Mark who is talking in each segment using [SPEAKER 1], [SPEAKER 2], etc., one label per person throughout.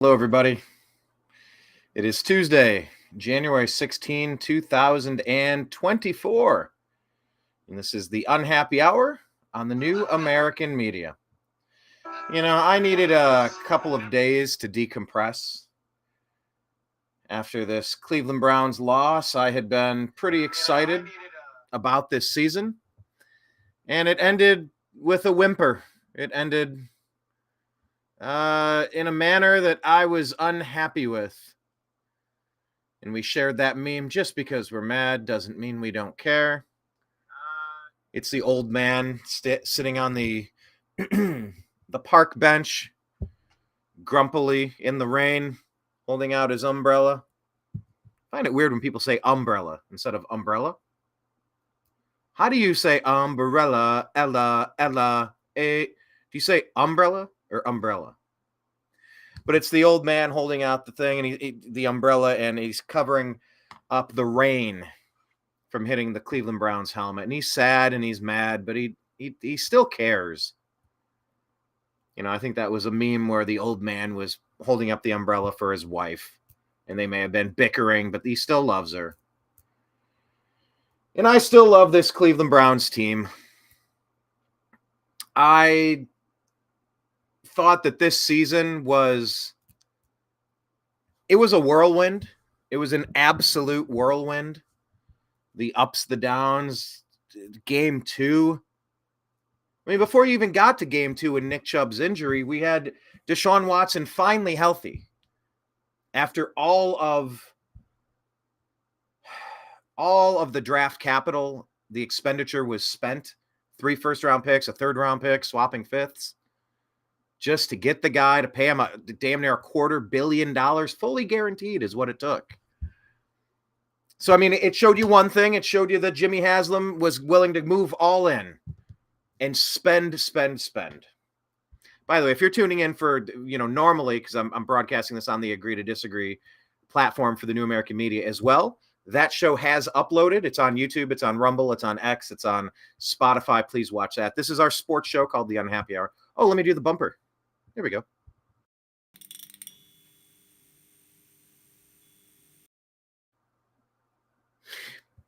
[SPEAKER 1] Hello, everybody. It is Tuesday, January 16, 2024. And this is the Unhappy Hour on the New American Media. I needed a couple of days to decompress. After this Cleveland Browns loss, I had been pretty excited about this season. And it ended with a whimper. It ended in a manner that I was unhappy with. And we shared that meme. Just because we're mad doesn't mean we don't care. It's the old man sitting on the the park bench, grumpily in the rain, holding out his umbrella. I find it weird when people say umbrella instead of umbrella. How do you say umbrella, Ella? Do you say umbrella or umbrella? But it's the old man holding out the thing and the umbrella, and he's covering up the rain from hitting the Cleveland Browns helmet. And he's sad and he's mad, but he still cares. I think that was a meme where the old man was holding up the umbrella for his wife, and they may have been bickering, but he still loves her. And I still love this Cleveland Browns team. I thought that this season was a whirlwind. It was an absolute whirlwind. The ups, the downs, game 2. I mean, before you even got to game 2 and Nick Chubb's injury, we had Deshaun Watson finally healthy. After all of the draft capital, the expenditure was spent. 3 first-round picks, a third-round pick, swapping fifths, just to get the guy, to pay him damn near $250 million, fully guaranteed is what it took. So, I mean, it showed you one thing. It showed you that Jimmy Haslam was willing to move all in and spend. By the way, if you're tuning in for, normally, because I'm broadcasting this on the Agree to Disagree platform for the New American Media as well, that show has uploaded. It's on YouTube, it's on Rumble, it's on X, it's on Spotify. Please watch that. This is our sports show called The Unhappy Hour. Oh, let me do the bumper. Here we go.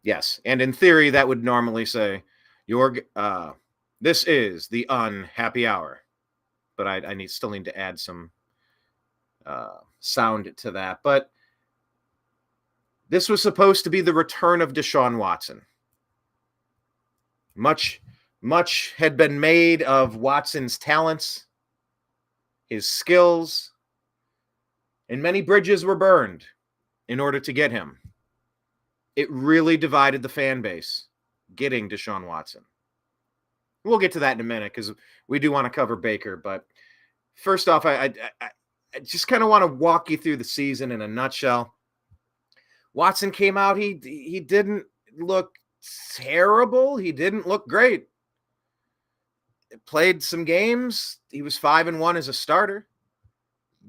[SPEAKER 1] Yes, and in theory, that would normally say, this is the Unhappy Hour. But I still need to add some sound to that. But this was supposed to be the return of Deshaun Watson. Much had been made of Watson's talents, his skills, and many bridges were burned in order to get him. It really divided the fan base, getting Deshaun Watson. We'll get to that in a minute because we do want to cover Baker. But first off, I just kind of want to walk you through the season in a nutshell. Watson came out. He didn't look terrible. He didn't look great. Played some games. He was 5-1 as a starter.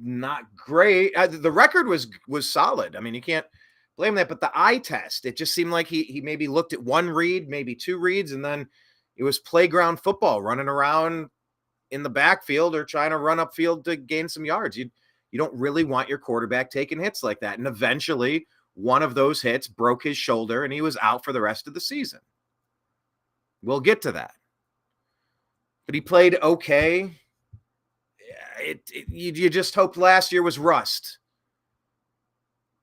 [SPEAKER 1] Not great. The record was solid. I mean, you can't blame that. But the eye test, it just seemed like he maybe looked at one read, maybe 2 reads, and then it was playground football, running around in the backfield or trying to run upfield to gain some yards. You don't really want your quarterback taking hits like that. And eventually, one of those hits broke his shoulder, and he was out for the rest of the season. We'll get to that. But he played okay. You just hoped last year was rust.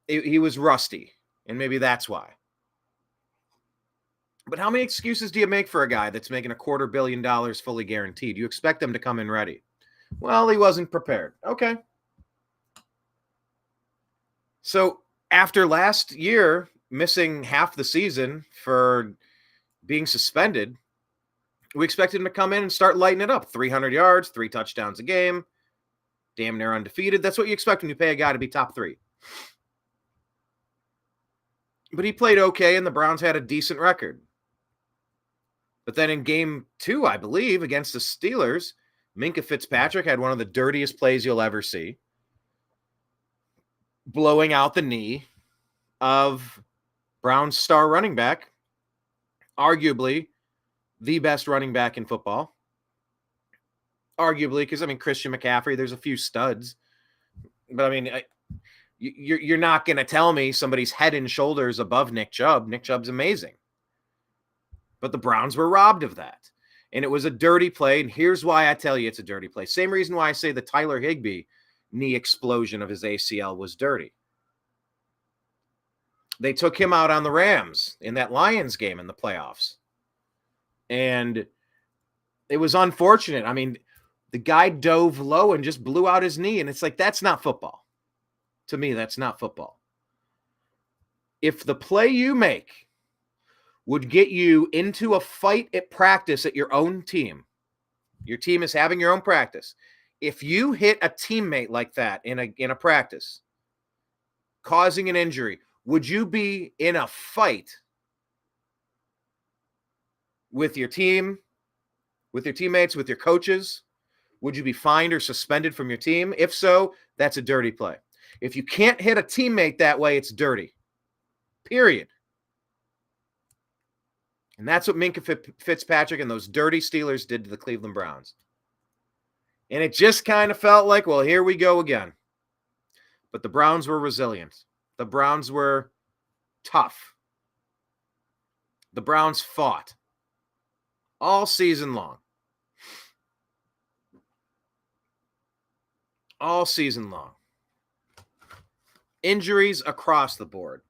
[SPEAKER 1] He was rusty, and maybe that's why. But how many excuses do you make for a guy that's making $250 million fully guaranteed? You expect him to come in ready. Well, he wasn't prepared. Okay. So after last year missing half the season for being suspended, we expected him to come in and start lighting it up. 300 yards, 3 touchdowns a game, damn near undefeated. That's what you expect when you pay a guy to be top 3. But he played okay, and the Browns had a decent record. But then in game 2, I believe, against the Steelers, Minkah Fitzpatrick had one of the dirtiest plays you'll ever see, blowing out the knee of Browns' star running back, arguably the best running back in football. Arguably, because, Christian McCaffrey, there's a few studs. But I mean, you're not going to tell me somebody's head and shoulders above Nick Chubb. Nick Chubb's amazing. But the Browns were robbed of that. And it was a dirty play. And here's why I tell you it's a dirty play. Same reason why I say the Tyler Higbee knee explosion of his ACL was dirty. They took him out on the Rams in that Lions game in the playoffs. And it was unfortunate. I mean, the guy dove low and just blew out his knee. And it's like, that's not football. To me, that's not football. If the play you make would get you into a fight at practice at your own team, your team is having your own practice. If you hit a teammate like that in a practice, causing an injury, would you be in a fight with your team, with your teammates, with your coaches? Would you be fined or suspended from your team? If so, that's a dirty play. If you can't hit a teammate that way, it's dirty. Period. And that's what Minkah Fitzpatrick and those dirty Steelers did to the Cleveland Browns. And it just kind of felt like, well, here we go again. But the Browns were resilient. The Browns were tough. The Browns fought all season long. All season long. Injuries across the board.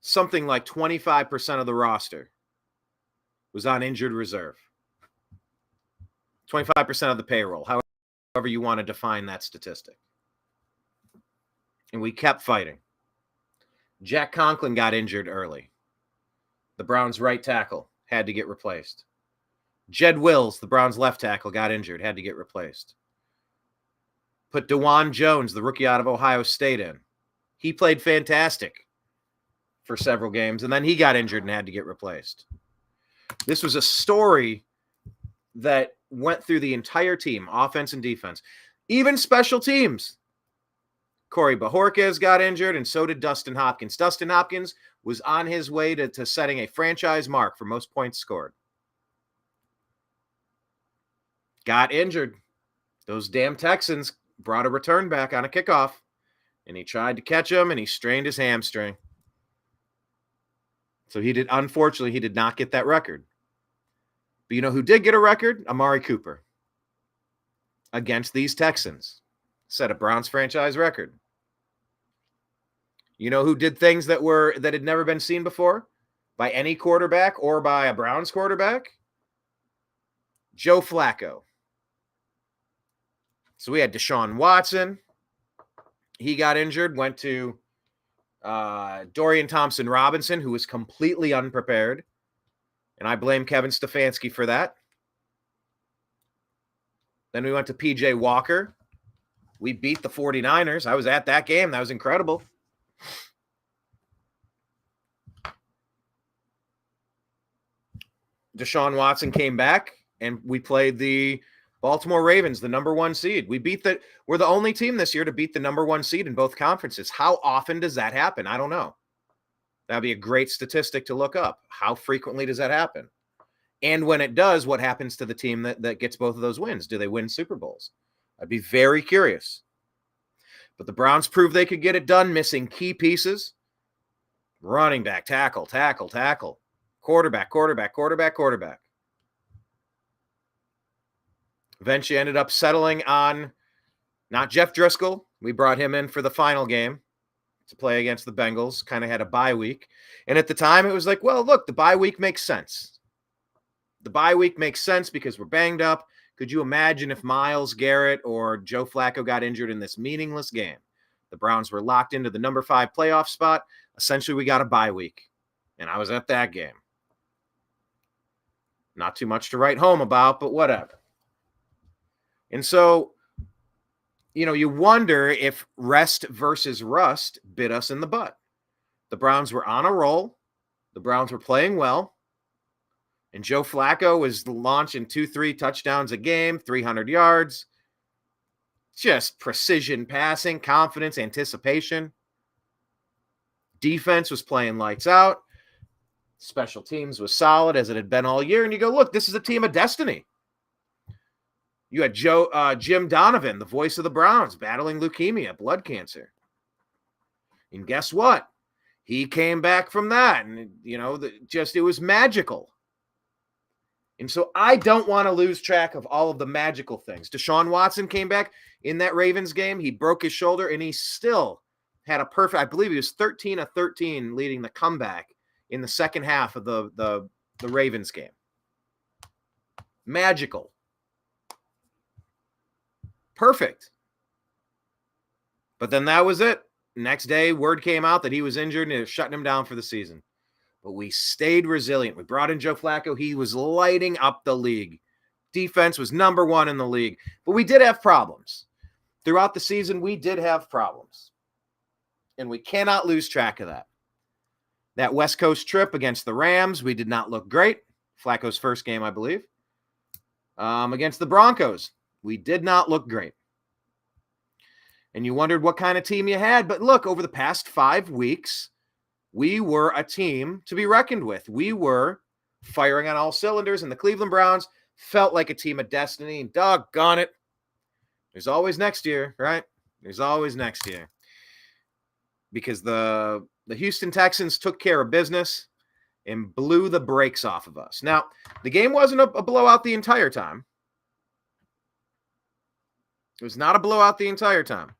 [SPEAKER 1] Something like 25% of the roster was on injured reserve. 25% of the payroll, however you want to define that statistic. And we kept fighting. Jack Conklin got injured early. The Browns' right tackle had to get replaced. Jed Wills, the Browns' left tackle, got injured, had to get replaced. Put DeJuan Jones, the rookie out of Ohio State, in. He played fantastic for several games, and then he got injured and had to get replaced. This was a story that went through the entire team, offense and defense, even special teams. Corey Bajorquez got injured, and so did Dustin Hopkins. Dustin Hopkins was on his way to setting a franchise mark for most points scored. Got injured. Those damn Texans brought a return back on a kickoff, and he tried to catch him, and he strained his hamstring. So unfortunately, he did not get that record. But you know who did get a record? Amari Cooper. Against these Texans. Set a Browns franchise record. You know who did things that had never been seen before by any quarterback or by a Browns quarterback? Joe Flacco. So we had Deshaun Watson. He got injured, went to Dorian Thompson-Robinson, who was completely unprepared. And I blame Kevin Stefanski for that. Then we went to P.J. Walker. We beat the 49ers. I was at that game. That was incredible. Deshaun Watson came back, and we played the Baltimore Ravens, the number 1 seed. We're the only team this year to beat the number 1 seed in both conferences. How often does that happen? I don't know. That'd be a great statistic to look up. How frequently does that happen? And when it does, what happens to the team that gets both of those wins? Do they win Super Bowls? I'd be very curious. But the Browns proved they could get it done, missing key pieces. Running back, tackle. Quarterback. Eventually ended up settling on not Jeff Driscoll. We brought him in for the final game to play against the Bengals. Kind of had a bye week. And at the time, it was like, well, look, the bye week makes sense. The bye week makes sense because we're banged up. Could you imagine if Myles Garrett or Joe Flacco got injured in this meaningless game? The Browns were locked into the number 5 playoff spot. Essentially, we got a bye week. And I was at that game. Not too much to write home about, but whatever. And so, you wonder if rest versus rust bit us in the butt. The Browns were on a roll. The Browns were playing well. And Joe Flacco was launching 2-3 touchdowns a game, 300 yards. Just precision passing, confidence, anticipation. Defense was playing lights out. Special teams was solid as it had been all year. And you go, look, this is a team of destiny. You had Jim Donovan, the voice of the Browns, battling leukemia, blood cancer. And guess what? He came back from that. And, it was magical. And so I don't want to lose track of all of the magical things. Deshaun Watson came back in that Ravens game. He broke his shoulder, and he still had a perfect, I believe he was 13 of 13 leading the comeback in the second half of the Ravens game. Magical. Perfect. But then that was it. Next day, word came out that he was injured and it was shutting him down for the season. But we stayed resilient. We brought in Joe Flacco. He was lighting up the league. Defense was number one in the league. But we did have problems. Throughout the season, we did have problems. And we cannot lose track of that. That West Coast trip against the Rams, we did not look great. Flacco's first game, I believe. Against the Broncos, we did not look great. And you wondered what kind of team you had. But look, over the past 5 weeks, we were a team to be reckoned with. We were firing on all cylinders, and the Cleveland Browns felt like a team of destiny. And doggone it, there's always next year, right? There's always next year. Because the Houston Texans took care of business and blew the brakes off of us. Now, the game wasn't a blowout the entire time. It was not a blowout the entire time.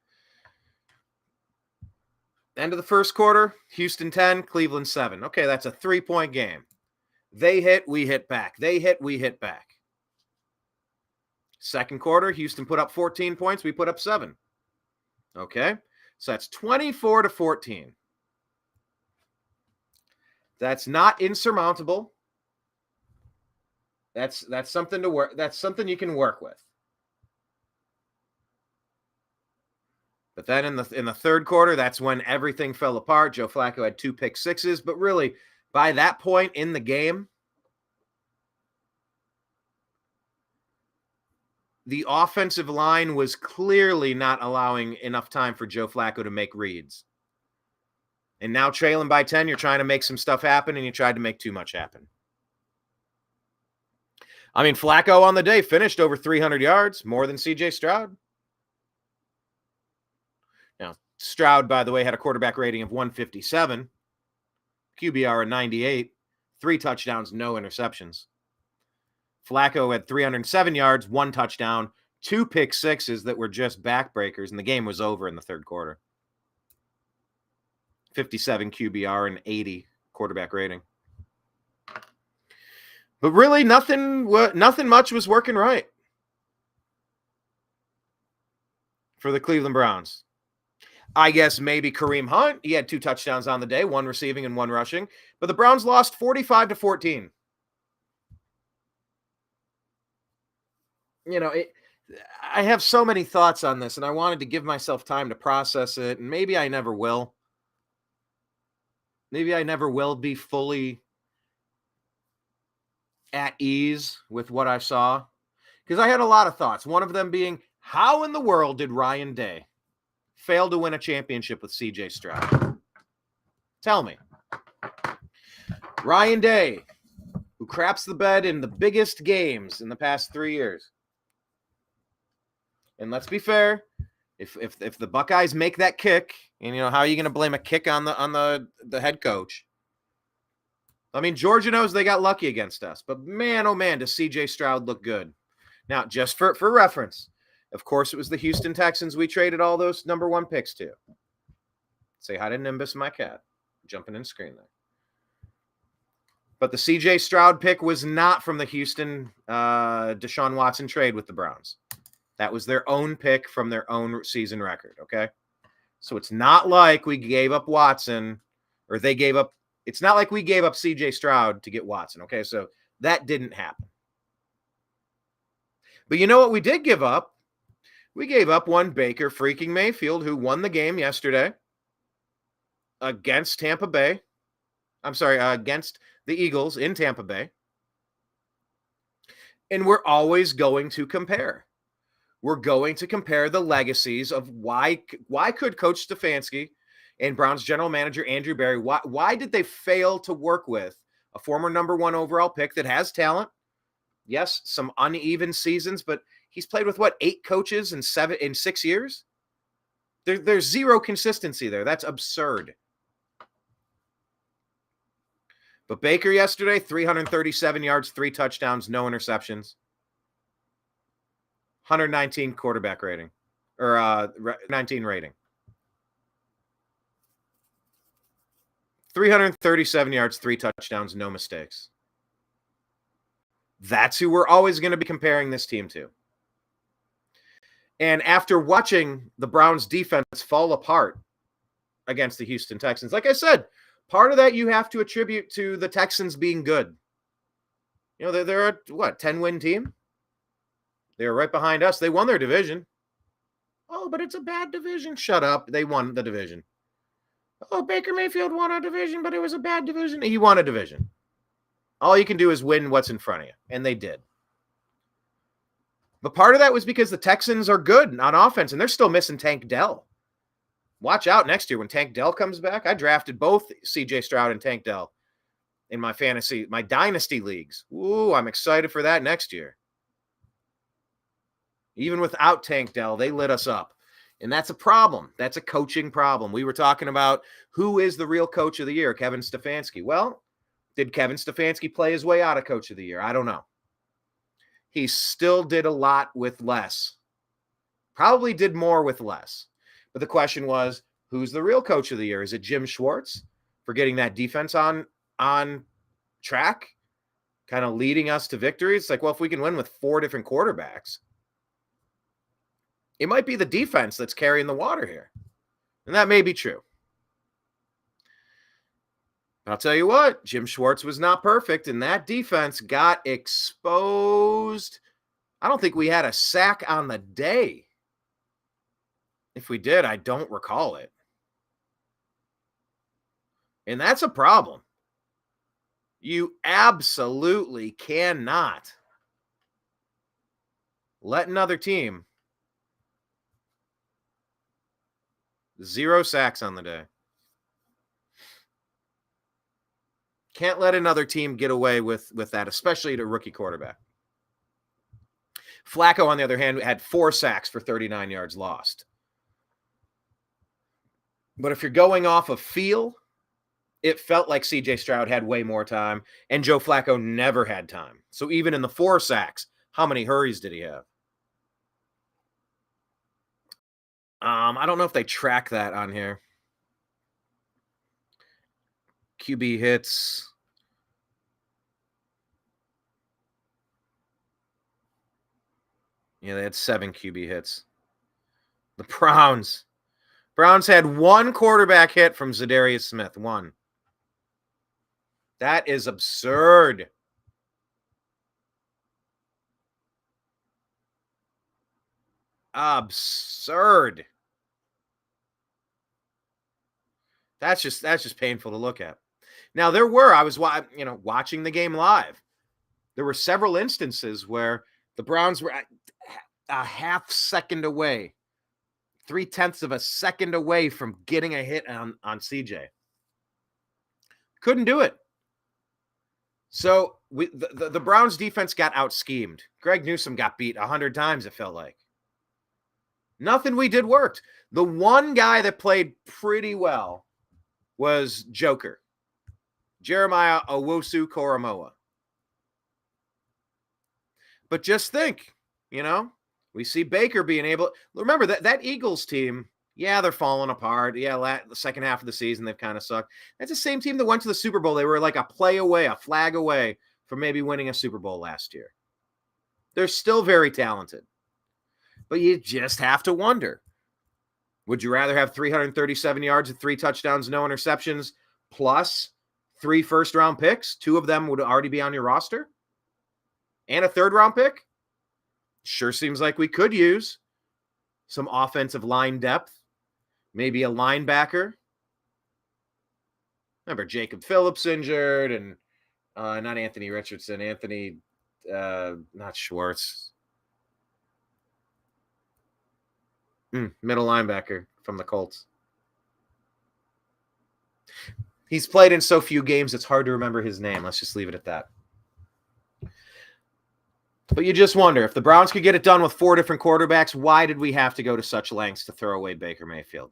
[SPEAKER 1] End of the first quarter, Houston 10, Cleveland 7. Okay, that's a 3-point game. They hit, we hit back. They hit, we hit back. Second quarter, Houston put up 14 points. We put up 7. Okay, so that's 24-14. That's not insurmountable. That's something to work. That's something you can work with. But then in the third quarter, that's when everything fell apart. Joe Flacco had 2 pick sixes, but really by that point in the game, the offensive line was clearly not allowing enough time for Joe Flacco to make reads. And now trailing by 10, you're trying to make some stuff happen, and you tried to make too much happen. I mean, Flacco on the day finished over 300 yards, more than C.J. Stroud. Now, Stroud, by the way, had a quarterback rating of 157, QBR of 98, 3 touchdowns, no interceptions. Flacco had 307 yards, 1 touchdown, 2 pick sixes that were just backbreakers, and the game was over in the third quarter. 57 QBR and 80 quarterback rating. But really, nothing much was working right for the Cleveland Browns. I guess maybe Kareem Hunt. He had 2 touchdowns on the day, 1 receiving and 1 rushing. But the Browns lost 45-14. I have so many thoughts on this, and I wanted to give myself time to process it, and maybe I never will. Maybe I never will be fully at ease with what I saw. Because I had a lot of thoughts. One of them being, how in the world did Ryan Day fail to win a championship with C.J. Stroud? Tell me. Ryan Day, who craps the bed in the biggest games in the past 3 years. And let's be fair, if the Buckeyes make that kick, and how are you going to blame a kick on the head coach? I mean, Georgia knows they got lucky against us, but man, oh man, does C.J. Stroud look good. Now, just for reference, of course, it was the Houston Texans we traded all those number 1 picks to. Say hi to Nimbus, my cat, jumping in screen there. But the C.J. Stroud pick was not from the Houston Deshaun Watson trade with the Browns. That was their own pick from their own season record, okay? So it's not like we gave up Watson, or they gave up. It's not like we gave up C.J. Stroud to get Watson, okay? So that didn't happen. But you know what we did give up? We gave up one Baker freaking Mayfield, who won the game yesterday against Tampa Bay. Against the Eagles in Tampa Bay. And we're always going to compare. We're going to compare the legacies of why could Coach Stefanski and Browns general manager Andrew Berry, why did they fail to work with a former number 1 overall pick that has talent? Yes, some uneven seasons, but He's played with, 8 coaches in 6 years? There's zero consistency there. That's absurd. But Baker yesterday, 337 yards, 3 touchdowns, no interceptions. 119 quarterback rating. Or 19 rating. 337 yards, 3 touchdowns, no mistakes. That's who we're always going to be comparing this team to. And after watching the Browns defense fall apart against the Houston Texans, like I said, part of that you have to attribute to the Texans being good. You know, they're a 10-win team? They're right behind us. They won their division. Oh, but it's a bad division. Shut up. They won the division. Oh, Baker Mayfield won a division, but it was a bad division. He won a division. All you can do is win what's in front of you. And they did. But part of that was because the Texans are good on offense, and they're still missing Tank Dell. Watch out next year when Tank Dell comes back. I drafted both C.J. Stroud and Tank Dell in my dynasty leagues. Ooh, I'm excited for that next year. Even without Tank Dell, they lit us up. And that's a problem. That's a coaching problem. We were talking about who is the real coach of the year, Kevin Stefanski. Well, did Kevin Stefanski play his way out of coach of the year? I don't know. He still did a lot with less. Probably did more with less. But the question was, who's the real coach of the year? Is it Jim Schwartz for getting that defense on track, kind of leading us to victory? It's like, well, if we can win with 4 different quarterbacks, it might be the defense that's carrying the water here. And that may be true. But I'll tell you what, Jim Schwartz was not perfect, and that defense got exposed. I don't think we had a sack on the day. If we did, I don't recall it. And that's a problem. You absolutely cannot let another team 0 sacks on the day. Can't let another team get away with that, especially to rookie quarterback. Flacco, on the other hand, had 4 sacks for 39 yards lost. But if you're going off of feel, it felt like C.J. Stroud had way more time, and Joe Flacco never had time. So even in the 4 sacks, how many hurries did he have? I don't know if they track that on here. QB hits. Yeah, they had 7 QB hits. The Browns had 1 quarterback hit from Zadarius Smith. 1. That is absurd. Absurd. That's just painful to look at. Now, I was watching the game live. There were several instances where the Browns were a half second away, 0.3 of a second away from getting a hit on CJ. Couldn't do it. So the Browns defense got out-schemed. Greg Newsome got beat 100 times, it felt like. Nothing we did worked. The one guy that played pretty well was Joker, Jeremiah Owusu-Koramoah. But just think, we see Baker being able. Remember that Eagles team. Yeah, they're falling apart. Yeah, the second half of the season they've kind of sucked. That's the same team that went to the Super Bowl. They were like a flag away from maybe winning a Super Bowl last year. They're still very talented, but you just have to wonder: would you rather have 337 yards and 3 touchdowns, no interceptions, plus 3 first-round picks? 2 of them would already be on your roster, and a 3rd-round pick? Sure seems like we could use some offensive line depth, maybe a linebacker. Remember, Jacob Phillips injured, and not Anthony Richardson, not Schwartz. Middle linebacker from the Colts. He's played in so few games, it's hard to remember his name. Let's just leave it at that. But you just wonder, if the Browns could get it done with 4 different quarterbacks, why did we have to go to such lengths to throw away Baker Mayfield?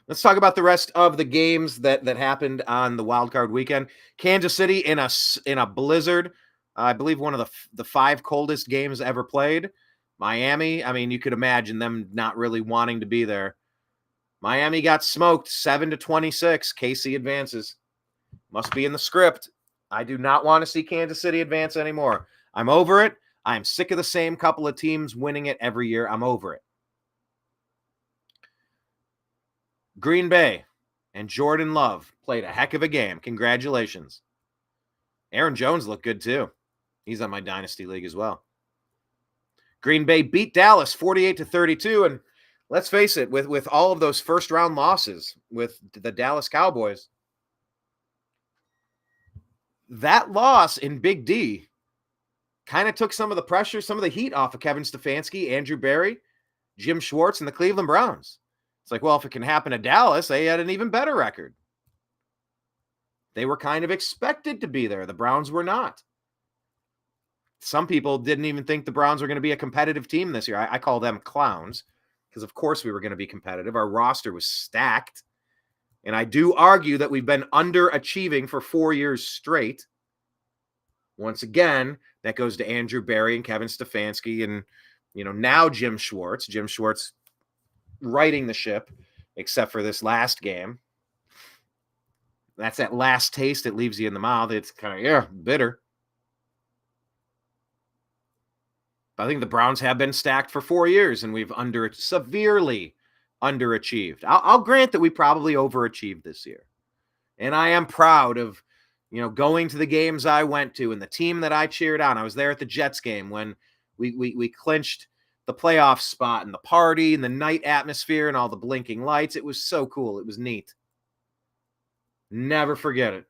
[SPEAKER 1] Let's talk about the rest of the games that happened on the wild card weekend. Kansas City in a blizzard. I believe one of the 5 coldest games ever played. Miami, I mean, you could imagine them not really wanting to be there. Miami got smoked 7-26. KC advances. Must be in the script. I do not want to see Kansas City advance anymore. I'm over it. I'm sick of the same couple of teams winning it every year. I'm over it. Green Bay and Jordan Love played a heck of a game. Congratulations. Aaron Jones looked good too. He's on my Dynasty League as well. Green Bay beat Dallas 48-32. And let's face it, with all of those first round losses with the Dallas Cowboys, that loss in Big D kind of took some of the pressure, some of the heat off of Kevin Stefanski, Andrew Berry, Jim Schwartz, and the Cleveland Browns. It's like, well, if it can happen to Dallas, they had an even better record. They were kind of expected to be there. The Browns were not. Some people didn't even think the Browns were going to be a competitive team this year. I call them clowns because, of course, we were going to be competitive. Our roster was stacked. And I do argue that we've been underachieving for 4 years straight. Once again, that goes to Andrew Berry and Kevin Stefanski and, now Jim Schwartz. Jim Schwartz righting the ship, except for this last game. That's that last taste that leaves you in the mouth. It's kind of, bitter. But I think the Browns have been stacked for 4 years, and we've severely underachieved. I'll grant that we probably overachieved this year. And I am proud of, going to the games I went to and the team that I cheered on. I was there at the Jets game when we clinched the playoff spot and the party and the night atmosphere and all the blinking lights. It was so cool. It was neat. Never forget it.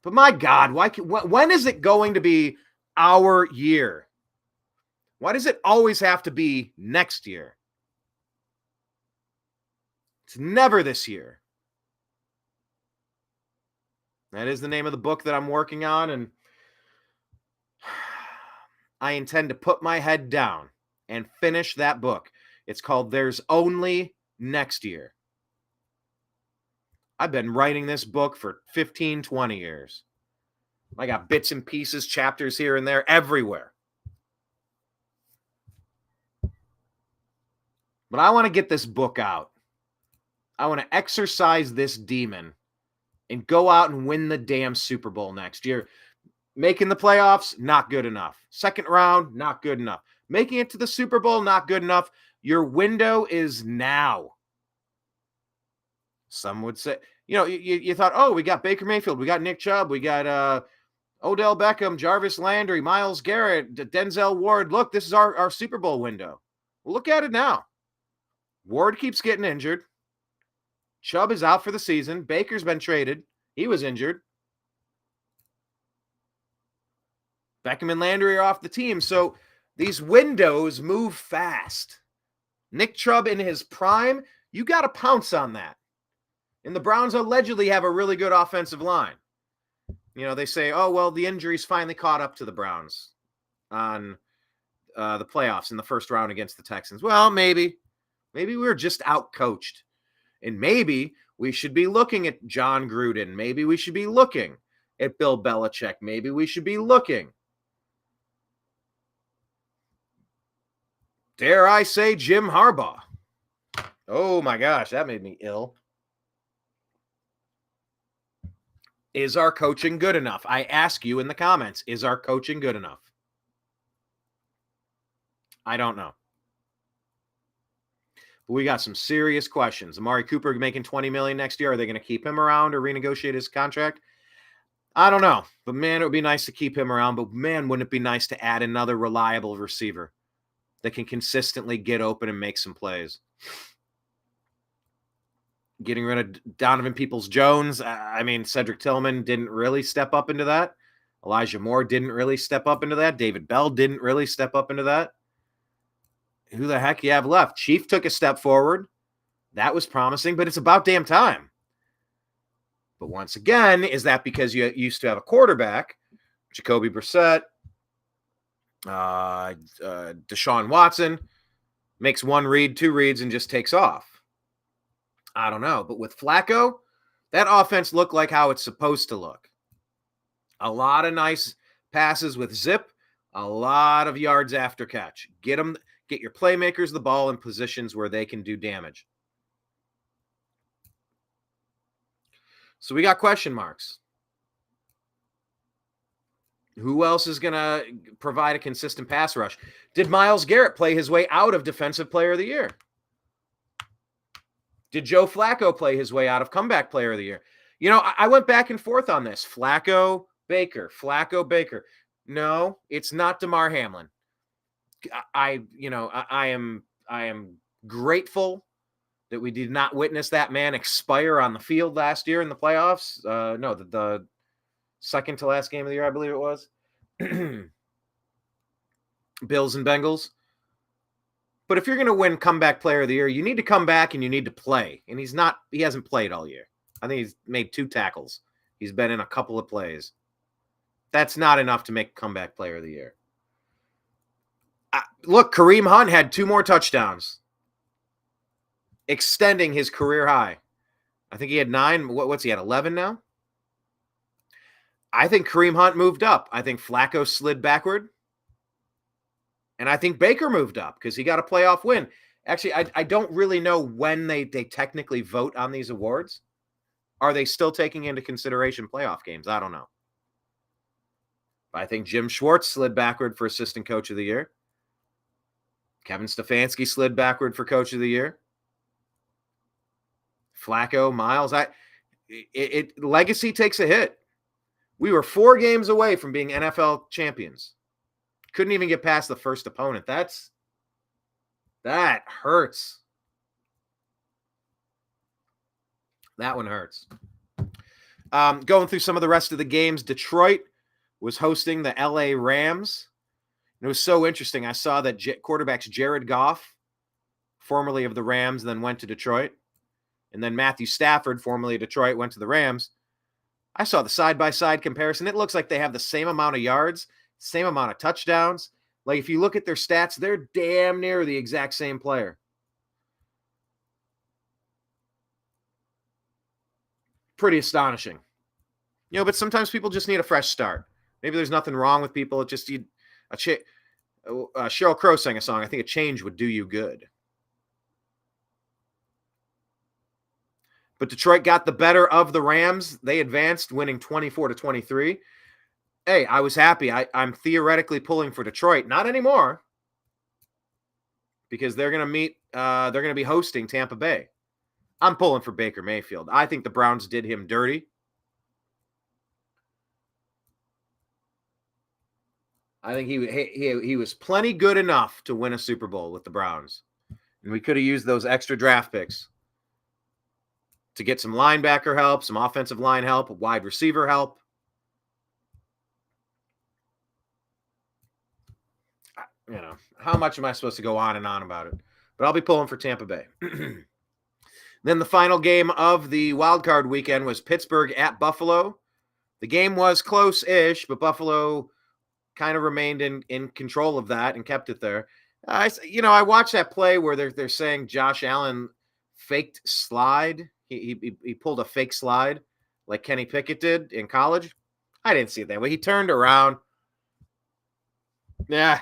[SPEAKER 1] But my God, when is it going to be our year? Why does it always have to be next year? It's never this year. That is the name of the book that I'm working on, and I intend to put my head down and finish that book. It's called There's Only Next Year. I've been writing this book for 15, 20 years. I got bits and pieces, chapters here and there, everywhere. But I want to get this book out. I want to exercise this demon and go out and win the damn Super Bowl next year. Making the playoffs, not good enough. Second round, not good enough. Making it to the Super Bowl, not good enough. Your window is now. Some would say, you thought, oh, we got Baker Mayfield, we got Nick Chubb, we got Odell Beckham, Jarvis Landry, Myles Garrett, Denzel Ward. Look, this is our Super Bowl window. Well, look at it now. Ward keeps getting injured. Chubb is out for the season. Baker's been traded. He was injured. Beckham and Landry are off the team. So these windows move fast. Nick Chubb in his prime, you got to pounce on that. And the Browns allegedly have a really good offensive line. They say, oh, well, the injuries finally caught up to the Browns on the playoffs in the first round against the Texans. Well, maybe. Maybe we were just out-coached. And maybe we should be looking at John Gruden. Maybe we should be looking at Bill Belichick. Maybe we should be looking, dare I say, Jim Harbaugh. Oh my gosh, that made me ill. Is our coaching good enough? I ask you in the comments, is our coaching good enough? I don't know. But we got some serious questions. Amari Cooper making $20 million next year. Are they going to keep him around or renegotiate his contract? I don't know. But man, it would be nice to keep him around. But man, wouldn't it be nice to add another reliable receiver that can consistently get open and make some plays? Getting rid of Donovan Peoples-Jones. I mean, Cedric Tillman didn't really step up into that. Elijah Moore didn't really step up into that. David Bell didn't really step up into that. Who the heck you have left? Chief took a step forward. That was promising, but it's about damn time. But once again, is that because you used to have a quarterback, Jacoby Brissett, Deshaun Watson, makes one read, two reads, and just takes off? I don't know. But with Flacco, that offense looked like how it's supposed to look. A lot of nice passes with zip, a lot of yards after catch. Get your playmakers the ball in positions where they can do damage. So we got question marks. Who else is going to provide a consistent pass rush? Did Myles Garrett play his way out of Defensive Player of the Year? Did Joe Flacco play his way out of Comeback Player of the Year? You know, I went back and forth on this. Flacco, Baker. No, it's not DeMar Hamlin. I am grateful that we did not witness that man expire on the field last year in the playoffs. No, the second to last game of the year, I believe it was. Bills and Bengals. But if you're going to win Comeback Player of the Year, you need to come back and you need to play. And he hasn't played all year. I think he's made 2 tackles. He's been in a couple of plays. That's not enough to make Comeback Player of the Year. Look, Kareem Hunt had 2 more touchdowns, extending his career high. I think he had 9. What's he at, 11 now? I think Kareem Hunt moved up. I think Flacco slid backward. And I think Baker moved up because he got a playoff win. Actually, I don't really know when they technically vote on these awards. Are they still taking into consideration playoff games? I don't know. But I think Jim Schwartz slid backward for Assistant Coach of the Year. Kevin Stefanski slid backward for Coach of the Year. Flacco, Miles. Legacy takes a hit. We were 4 games away from being NFL champions. Couldn't even get past the first opponent. That hurts. That one hurts. Going through some of the rest of the games, Detroit was hosting the LA Rams. And it was so interesting. I saw that quarterbacks Jared Goff, formerly of the Rams, then went to Detroit. And then Matthew Stafford, formerly of Detroit, went to the Rams. I saw the side-by-side comparison. It looks like they have the same amount of yards, same amount of touchdowns. Like, if you look at their stats, they're damn near the exact same player. Pretty astonishing. You know, but sometimes people just need a fresh start. Maybe there's nothing wrong with people. It just Sheryl Crow sang a song. I think a change would do you good. But Detroit got the better of the Rams. They advanced, winning 24-23. Hey, I was happy. I'm theoretically pulling for Detroit. Not anymore. Because they're going to be hosting Tampa Bay. I'm pulling for Baker Mayfield. I think the Browns did him dirty. I think he was plenty good enough to win a Super Bowl with the Browns. And we could have used those extra draft picks to get some linebacker help, some offensive line help, wide receiver help. You know, how much am I supposed to go on and on about it? But I'll be pulling for Tampa Bay. Then the final game of the wild card weekend was Pittsburgh at Buffalo. The game was close-ish, but Buffalo kind of remained in control of that and kept it there. I watched that play where they're saying Josh Allen faked slide. He pulled a fake slide like Kenny Pickett did in college. I didn't see it that way. He turned around. Yeah.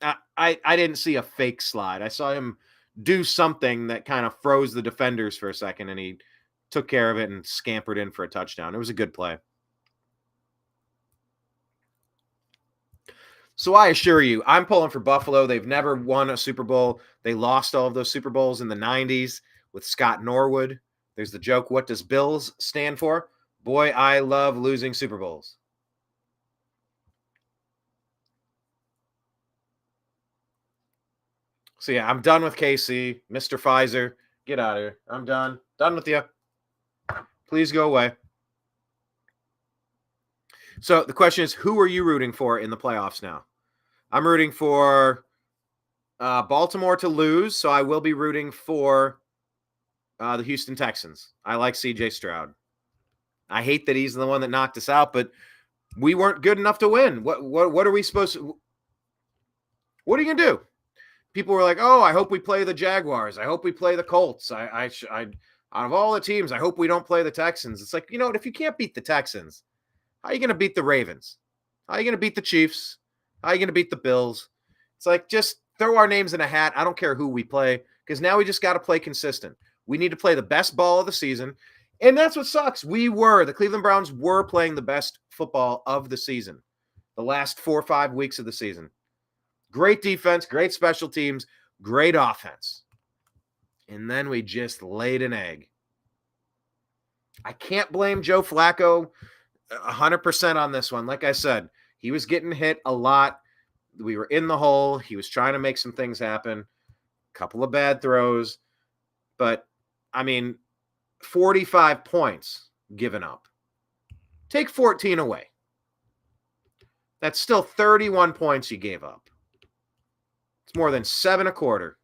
[SPEAKER 1] I didn't see a fake slide. I saw him do something that kind of froze the defenders for a second, and he took care of it and scampered in for a touchdown. It was a good play. So I assure you, I'm pulling for Buffalo. They've never won a Super Bowl. They lost all of those Super Bowls in the 90s with Scott Norwood. There's the joke, what does Bills stand for? Boy, I love losing Super Bowls. So, yeah, I'm done with KC. Mr. Pfizer, get out of here. I'm done. Done with you. Please go away. So the question is, who are you rooting for in the playoffs now? I'm rooting for Baltimore to lose, so I will be rooting for the Houston Texans. I like C.J. Stroud. I hate that he's the one that knocked us out, but we weren't good enough to win. What are we supposed to? What are you gonna do? People were like, "Oh, I hope we play the Jaguars. I hope we play the Colts. Out of all the teams, I hope we don't play the Texans." It's like, you know what? If you can't beat the Texans, how are you gonna beat the Ravens? How are you gonna beat the Chiefs? How are you gonna beat the Bills? It's like, just throw our names in a hat. I don't care who we play, because now we just got to play consistent. We need to play the best ball of the season. And that's what sucks. The Cleveland Browns were playing the best football of the season, the last 4 or 5 weeks of the season. Great defense, great special teams, great offense. And then we just laid an egg. I can't blame Joe Flacco 100% on this one. Like I said, he was getting hit a lot. We were in the hole. He was trying to make some things happen. A couple of bad throws. But, I mean, 45 points given up. Take 14 away. That's still 31 points you gave up. It's more than 7 a quarter.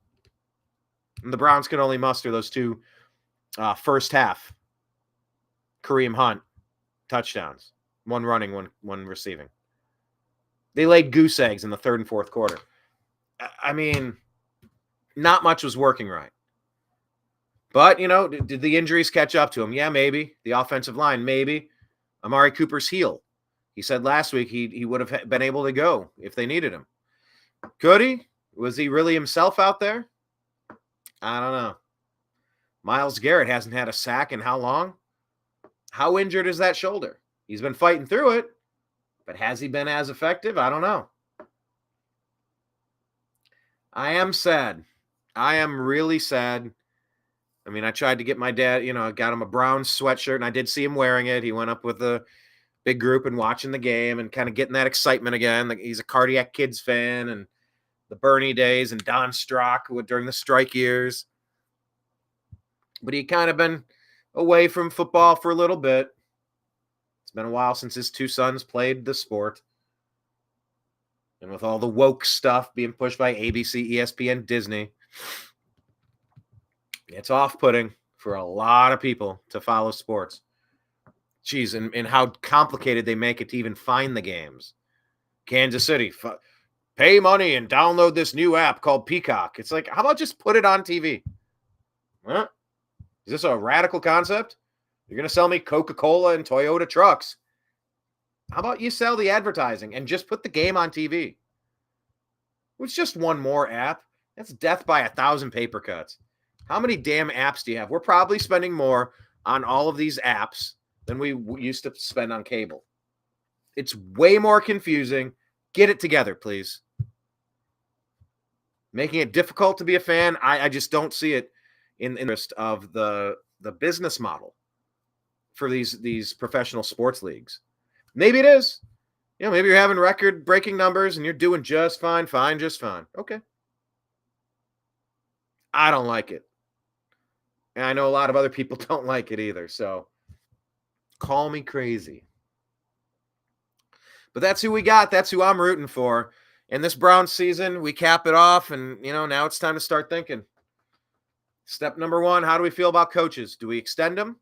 [SPEAKER 1] And the Browns can only muster those two first half Kareem Hunt touchdowns. One running, one receiving. They laid goose eggs in the third and fourth quarter. I mean, not much was working right. But, you know, did the injuries catch up to him? Yeah, maybe. The offensive line, maybe. Amari Cooper's heel. He said last week he would have been able to go if they needed him. Could he? Was he really himself out there? I don't know. Myles Garrett hasn't had a sack in how long? How injured is that shoulder? He's been fighting through it, but has he been as effective? I don't know. I am sad. I am really sad. I mean, I tried to get my dad, I got him a brown sweatshirt, and I did see him wearing it. He went up with a big group and watching the game and kind of getting that excitement again. Like, he's a Cardiac Kids fan, and the Bernie days and Don Strock during the strike years. But he kind of been away from football for a little bit. It's been a while since his two sons played the sport. And with all the woke stuff being pushed by ABC, ESPN, Disney, it's off-putting for a lot of people to follow sports. Jeez, and how complicated they make it to even find the games. Kansas City, pay money and download this new app called Peacock. It's like, how about just put it on TV? Huh? Is this a radical concept? You're going to sell me Coca-Cola and Toyota trucks. How about you sell the advertising and just put the game on TV? It's just one more app. That's death by 1,000 paper cuts. How many damn apps do you have? We're probably spending more on all of these apps than we used to spend on cable. It's way more confusing. Get it together, please. Making it difficult to be a fan, I just don't see it in the interest of the business model for these professional sports leagues. Maybe it is. Maybe you're having record-breaking numbers and you're doing just fine, just fine. Okay. I don't like it. And I know a lot of other people don't like it either, so call me crazy. But that's who we got. That's who I'm rooting for. And this Browns season, we cap it off, and, now it's time to start thinking. Step number 1, how do we feel about coaches? Do we extend them?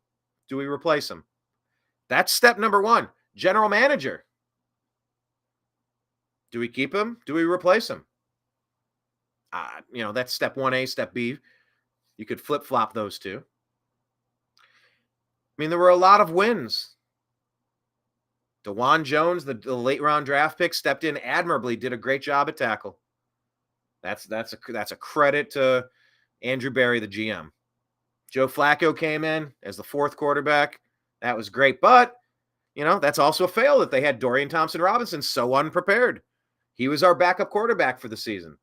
[SPEAKER 1] Do we replace them? That's step number 1. General manager. Do we keep him? Do we replace him? That's step 1A, step B. You could flip-flop those two. I mean, there were a lot of wins. DeJuan Jones, the late-round draft pick, stepped in admirably, did a great job at tackle. That's a credit to Andrew Berry, the GM. Joe Flacco came in as the 4th quarterback. That was great, but, that's also a fail that they had Dorian Thompson-Robinson so unprepared. He was our backup quarterback for the season.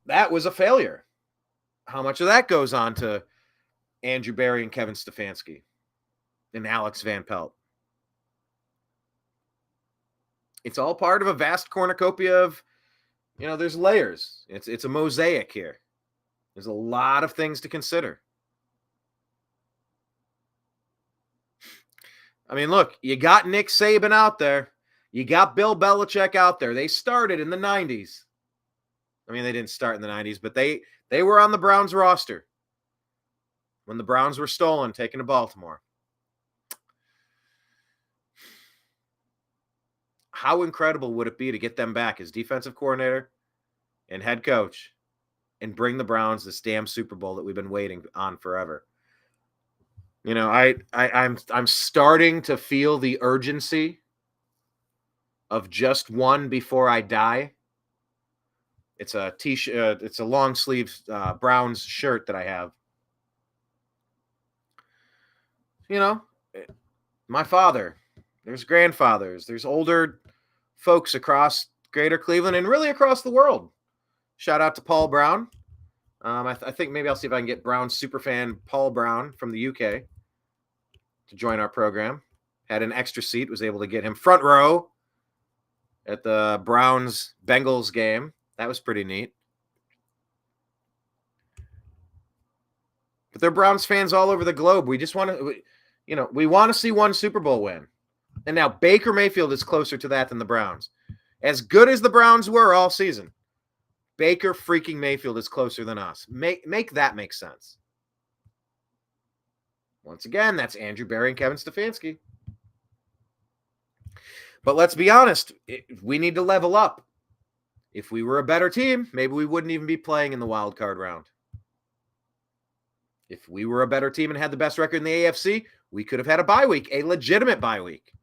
[SPEAKER 1] That was a failure. How much of that goes on to Andrew Berry and Kevin Stefanski and Alex Van Pelt? It's all part of a vast cornucopia of, there's layers. It's a mosaic here. There's a lot of things to consider. I mean, look, you got Nick Saban out there. You got Bill Belichick out there. They started in the 90s. I mean, they didn't start in the 90s, but they were on the Browns roster when the Browns were stolen, taken to Baltimore. how incredible would it be to get them back as defensive coordinator and head coach and bring the Browns this damn Super Bowl that we've been waiting on forever? You know, I'm starting to feel the urgency of just one before I die. It's a t-shirt. It's a long sleeve Browns shirt that I have. You know, my father, there's grandfathers, there's older folks across greater Cleveland and really across the world. Shout out to Paul Brown. I think maybe I'll see if I can get Brown superfan Paul Brown from the UK to join our program. Had an extra seat, was able to get him front row at the Browns Bengals game. That was pretty neat. But they're Browns fans all over the globe. We just want to, we want to see one Super Bowl win. And now Baker Mayfield is closer to that than the Browns. As good as the Browns were all season, Baker freaking Mayfield is closer than us. Make that make sense. Once again, that's Andrew Berry and Kevin Stefanski. But let's be honest, we need to level up. If we were a better team, maybe we wouldn't even be playing in the wild card round. If we were a better team and had the best record in the AFC, we could have had a bye week, a legitimate bye week.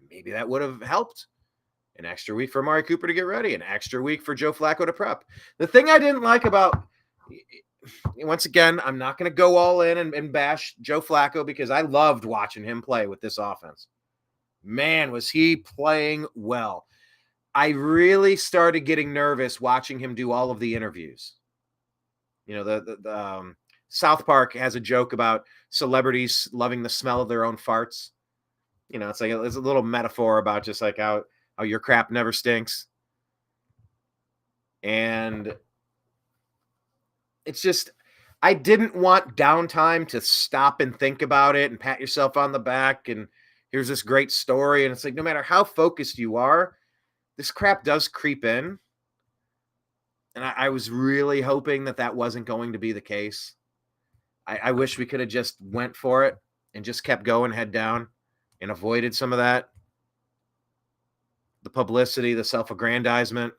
[SPEAKER 1] Maybe that would have helped. An extra week for Amari Cooper to get ready, an extra week for Joe Flacco to prep. The thing I didn't like about, once again, I'm not going to go all in and bash Joe Flacco because I loved watching him play with this offense. Man, was he playing well. I really started getting nervous watching him do all of the interviews. You know, the South Park has a joke about celebrities loving the smell of their own farts. You know, it's like it's a little metaphor about just like how your crap never stinks. And it's just, I didn't want downtime to stop and think about it and pat yourself on the back and here's this great story. And it's like, no matter how focused you are, this crap does creep in. And I was really hoping that wasn't going to be the case. I wish we could have just went for it and just kept going head down and avoided some of that. The publicity, the self-aggrandizement.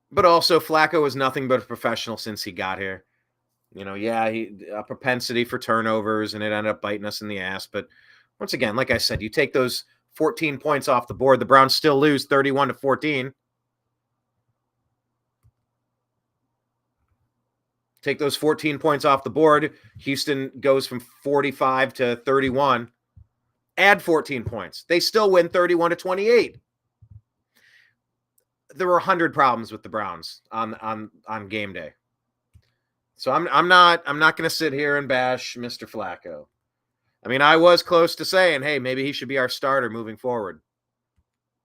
[SPEAKER 1] But also, Flacco was nothing but a professional since he got here. You know, yeah, a propensity for turnovers, and it ended up biting us in the ass. But once again, like I said, you take those 14 points off the board, the Browns still lose 31-14. Take those 14 points off the board, Houston goes from 45 to 31. Add 14 points. They still win 31-28. There were 100 problems with the Browns on game day. So I'm not going to sit here and bash Mr. Flacco. I mean, I was close to saying, hey, maybe he should be our starter moving forward.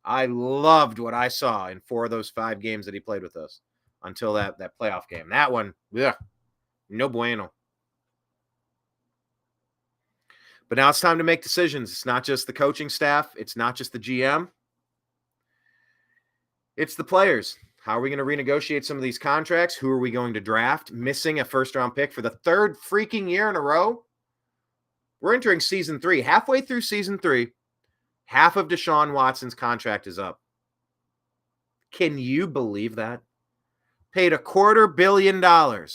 [SPEAKER 1] I loved what I saw in 4 of those 5 games that he played with us until that playoff game. That one, ugh, no bueno. But now it's time to make decisions. It's not just the coaching staff. It's not just the GM. It's the players. How are we going to renegotiate some of these contracts? Who are we going to draft? Missing a first-round pick for the 3rd freaking year in a row? We're entering season 3. Halfway through season 3, half of Deshaun Watson's contract is up. Can you believe that? Paid $250 million.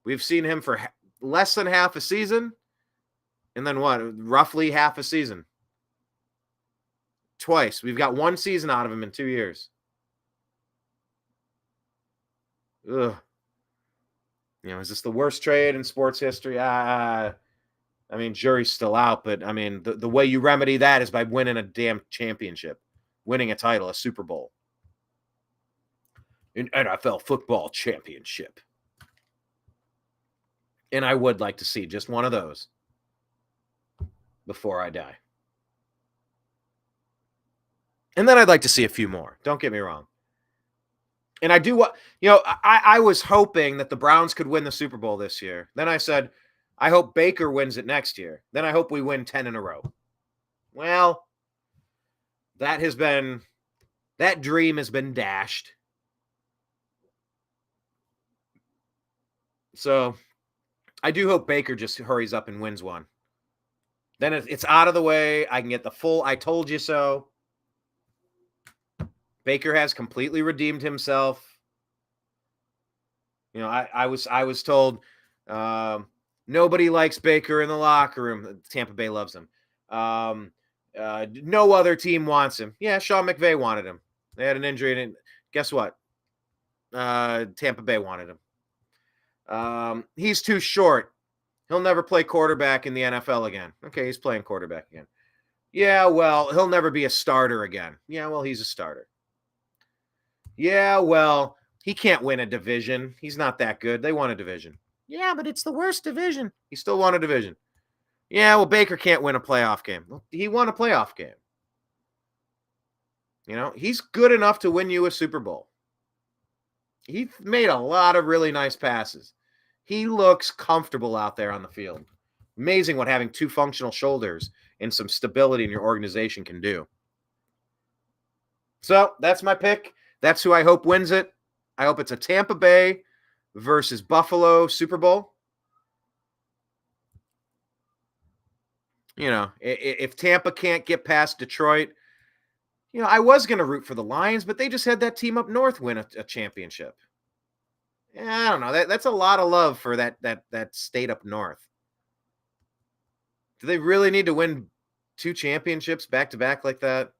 [SPEAKER 1] We've seen him for less than half a season. And then what? Roughly half a season. Twice. We've got 1 season out of him in 2 years. Ugh. You know, is this the worst trade in sports history? I mean, jury's still out, but I mean, the way you remedy that is by winning a damn championship, winning a title, a Super Bowl, an NFL football championship. And I would like to see just one of those before I die. And then I'd like to see a few more. Don't get me wrong. And I do what, I was hoping that the Browns could win the Super Bowl this year. Then I said, I hope Baker wins it next year. Then I hope we win 10 in a row. Well, that dream has been dashed. So I do hope Baker just hurries up and wins one. Then it's out of the way. I can get the full I told you so. Baker has completely redeemed himself. You know, I was told nobody likes Baker in the locker room. Tampa Bay loves him. No other team wants him. Yeah, Sean McVay wanted him. They had an injury, and guess what? Tampa Bay wanted him. He's too short. He'll never play quarterback in the NFL again. Okay, he's playing quarterback again. Yeah, well, he'll never be a starter again. Yeah, well, he's a starter. Yeah, well, he can't win a division. He's not that good. They won a division. Yeah, but it's the worst division. He still won a division. Yeah, well, Baker can't win a playoff game. Well, he won a playoff game. You know, he's good enough to win you a Super Bowl. He made a lot of really nice passes. He looks comfortable out there on the field. Amazing what having two functional shoulders and some stability in your organization can do. So that's my pick. That's who I hope wins it. I hope it's a Tampa Bay versus Buffalo Super Bowl. You know, if Tampa can't get past Detroit, you know, I was going to root for the Lions, but they just had that team up north win a championship. Yeah, I don't know. That's a lot of love for that state up north. Do they really need to win 2 championships back to back like that?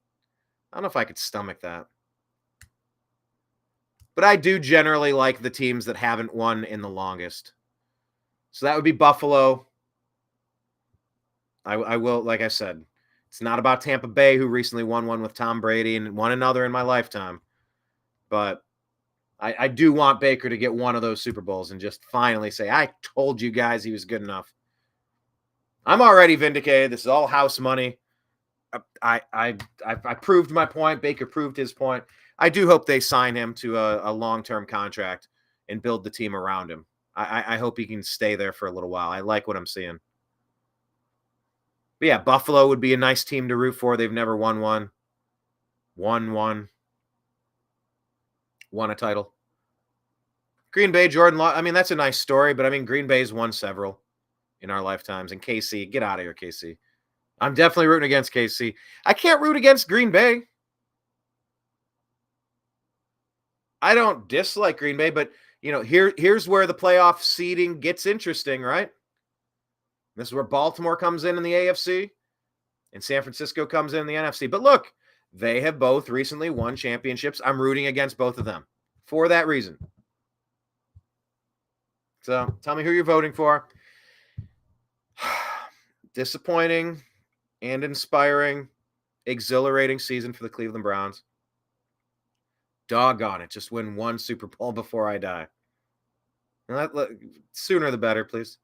[SPEAKER 1] I don't know if I could stomach that. But I do generally like the teams that haven't won in the longest. So that would be Buffalo. I will, like I said, it's not about Tampa Bay, who recently won one with Tom Brady and won another in my lifetime. But I do want Baker to get one of those Super Bowls and just finally say, I told you guys he was good enough. I'm already vindicated. This is all house money. I proved my point. Baker proved his point. I do hope they sign him to a long-term contract and build the team around him. I hope he can stay there for a little while. I like what I'm seeing. But yeah, Buffalo would be a nice team to root for. They've never won one. Won a title. Green Bay, Jordan Love. I mean, that's a nice story, but I mean, Green Bay's won several in our lifetimes. And KC, get out of here, KC. I'm definitely rooting against KC. I can't root against Green Bay. I don't dislike Green Bay, but you know, here's where the playoff seeding gets interesting, right? This is where Baltimore comes in the AFC and San Francisco comes in the NFC. But look, they have both recently won championships. I'm rooting against both of them for that reason. So tell me who you're voting for. Disappointing and inspiring, exhilarating season for the Cleveland Browns. Doggone it. Just win one Super Bowl before I die. Sooner the better, please.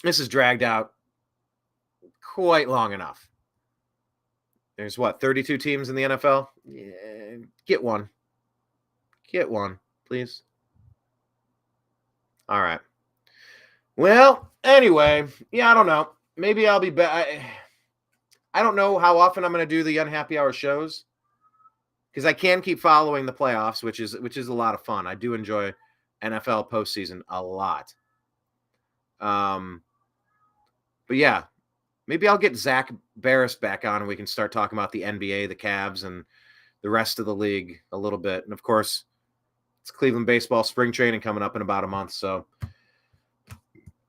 [SPEAKER 1] This is dragged out quite long enough. There's 32 teams in the NFL? Yeah, get one. Get one, please. All right. Well, anyway, yeah, I don't know. Maybe I'll be back. I don't know how often I'm going to do the Unhappy Hour shows because I can keep following the playoffs, which is a lot of fun. I do enjoy NFL postseason a lot. But yeah, maybe I'll get Zach Barris back on and we can start talking about the NBA, the Cavs, and the rest of the league a little bit. And of course, it's Cleveland baseball spring training coming up in about a month. So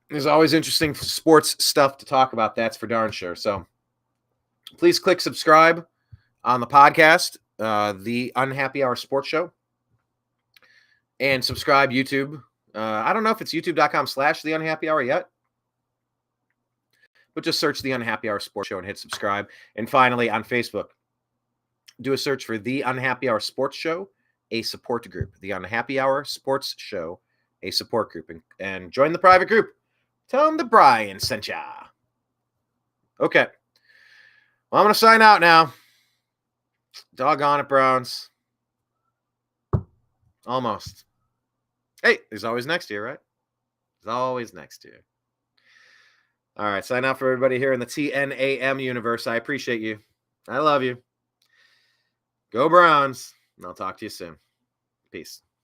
[SPEAKER 1] there's always interesting sports stuff to talk about. That's for darn sure. So please click subscribe on the podcast, the Unhappy Hour Sports Show, and subscribe YouTube. I don't know if it's youtube.com/the Unhappy Hour yet, but just search the Unhappy Hour Sports Show and hit subscribe. And finally, on Facebook, do a search for the Unhappy Hour Sports Show, a support group. The Unhappy Hour Sports Show, a support group. And join the private group. Tell them that Brian sent ya. Okay. Well, I'm going to sign out now. Doggone it, Browns. Almost. Hey, there's always next year, right? There's always next year. All right, sign out for everybody here in the TNAM universe. I appreciate you. I love you. Go Browns. And I'll talk to you soon. Peace.